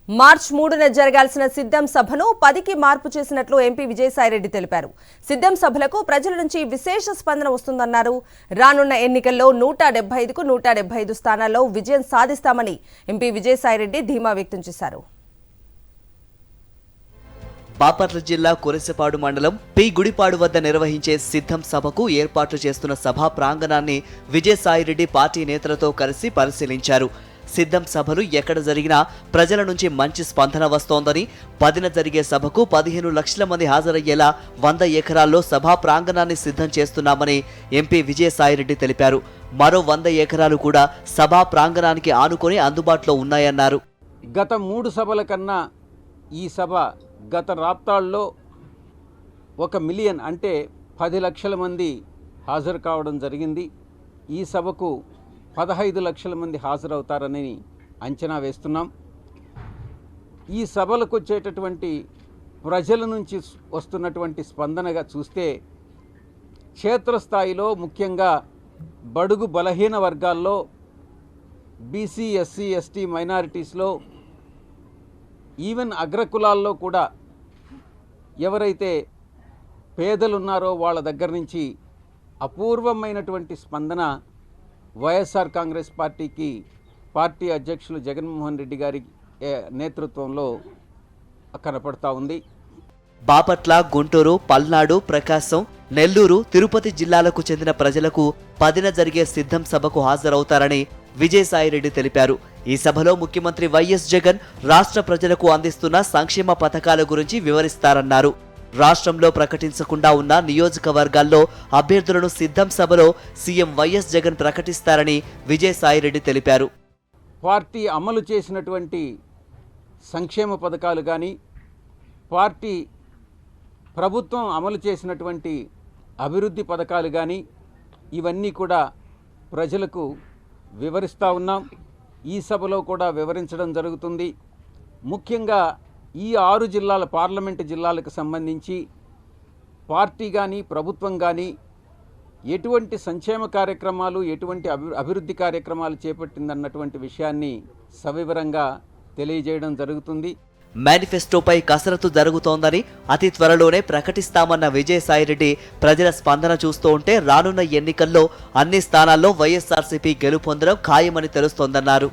మార్చి 3న జరగాల్సిన సిద్ధం సభను 10కి మార్పు చేసినట్లు ఎంపీ విజయసాయిరెడ్డి తెలిపారు. సిద్ధం సభలకు ప్రజల నుంచి విశేష స్పందన వస్తుందన్నారు. రానున్న ఎన్నికల్లో 175కు 175 స్థానాల్లో విజయం సాధిస్తామని ఎంపీ విజయసాయిరెడ్డి ధీమా వ్యక్తం చేశారు. బాపట్ల జిల్లా కురసపాడు మండలం పి గుడిపాడు వద్ద నిర్వహించే సిద్ధం సభకు ఏర్పాట్లు చేస్తున్న సభా ప్రాంగణాన్ని విజయసాయిరెడ్డి పార్టీ నేతలతో కలిసి పరిశీలించారు. సిద్ధం సభలు ఎక్కడ జరిగినా ప్రజల నుంచి మంచి స్పందన వస్తోందని, 10న జరిగే సభకు 15 లక్షల మంది హాజరయ్యేలా 100 ఎకరాల్లో సభా ప్రాంగణాన్ని సిద్ధం చేస్తున్నామని ఎంపీ విజయసాయిరెడ్డి తెలిపారు. మరో 100 ఎకరాలు కూడా సభా ప్రాంగణానికి ఆనుకొని అందుబాటులో ఉన్నాయన్నారు. గత 3 సభల కన్నా ఈ సభ గత రాప్తాళ్ళలో 1 మిలియన్ అంటే 10 లక్షల మంది హాజరు కావడం జరిగింది. ఈ సభకు 15 లక్షల మంది హాజరవుతారని అంచనా వేస్తున్నాం. ఈ సభలకు వచ్చేటటువంటి ప్రజల నుంచి వస్తున్నటువంటి స్పందనగా చూస్తే క్షేత్రస్థాయిలో ముఖ్యంగా బడుగు బలహీన వర్గాల్లో, బీసీ, ఎస్సీ, ఎస్టీ, మైనారిటీస్లో, ఈవెన్ అగ్రకులాల్లో కూడా ఎవరైతే పేదలున్నారో వాళ్ళ దగ్గర నుంచి అపూర్వమైనటువంటి స్పందన వైఎస్ఆర్ కాంగ్రెస్ పార్టీకి పార్టీ అధ్యక్షులు జగన్మోహన్ రెడ్డి గారి నేతృత్వంలో కనపడతా ఉంది. బాపట్ల, గుంటూరు, పల్నాడు, ప్రకాశం, నెల్లూరు, తిరుపతి జిల్లాలకు చెందిన ప్రజలకు 10న జరిగే సిద్ధం సభకు హాజరవుతారని విజయసాయిరెడ్డి తెలిపారు. ఈ సభలో ముఖ్యమంత్రి వైఎస్ జగన్ రాష్ట్ర ప్రజలకు అందిస్తున్న సంక్షేమ పథకాల గురించి వివరిస్తారన్నారు. రాష్ట్రంలో ప్రకటించకుండా ఉన్న నియోజకవర్గాల్లో అభ్యర్థులను సిద్ధం సభలో సీఎం వైఎస్ జగన్ ప్రకటిస్తారని విజయసాయిరెడ్డి తెలిపారు. పార్టీ అమలు చేసినటువంటి సంక్షేమ పథకాలు కానీ, పార్టీ ప్రభుత్వం అమలు చేసినటువంటి అభివృద్ధి పథకాలు కానీ ఇవన్నీ కూడా ప్రజలకు వివరిస్తూ ఉన్నాం. ఈ సభలో కూడా వివరించడం జరుగుతుంది. ముఖ్యంగా ఈ 6 జిల్లాల పార్లమెంటు జిల్లాలకు సంబంధించి పార్టీ కానీ, ప్రభుత్వం కానీ ఎటువంటి సంక్షేమ కార్యక్రమాలు, ఎటువంటి అభివృద్ధి కార్యక్రమాలు చేపట్టిందన్నటువంటి విషయాన్ని సవివరంగా తెలియజేయడం జరుగుతుంది. మేనిఫెస్టోపై కసరత్తు జరుగుతోందని, అతి త్వరలోనే ప్రకటిస్తామన్న విజయసాయిరెడ్డి ప్రజల స్పందన చూస్తూ ఉంటే రానున్న ఎన్నికల్లో అన్ని స్థానాల్లో వైఎస్ఆర్సీపీ గెలుపొందడం ఖాయమని తెలుస్తోందన్నారు.